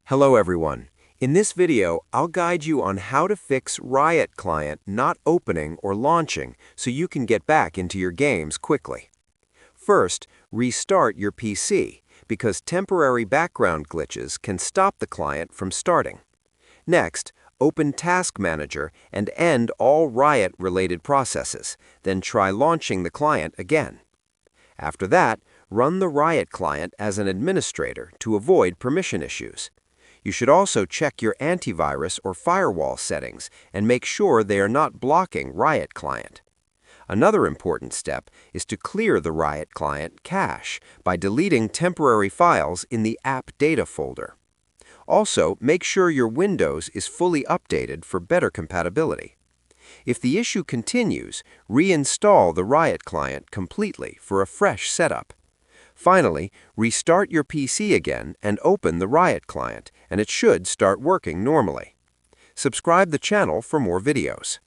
Hello everyone. In this video, I'll guide you on how to fix Riot client not opening or launching so you can get back into your games quickly. First, restart your PC because temporary background glitches can stop the client from starting. Next, open Task Manager and end all Riot-related processes, then try launching the client again. After that, run the Riot client as an administrator to avoid permission issues. You should also check your antivirus or firewall settings and make sure they are not blocking Riot client. Another important step is to clear the Riot client cache by deleting temporary files in the App Data folder. Also, make sure your Windows is fully updated for better compatibility. If the issue continues, reinstall the Riot client completely for a fresh setup. Finally, restart your PC again and open the Riot client, and it should start working normally. Subscribe the channel for more videos.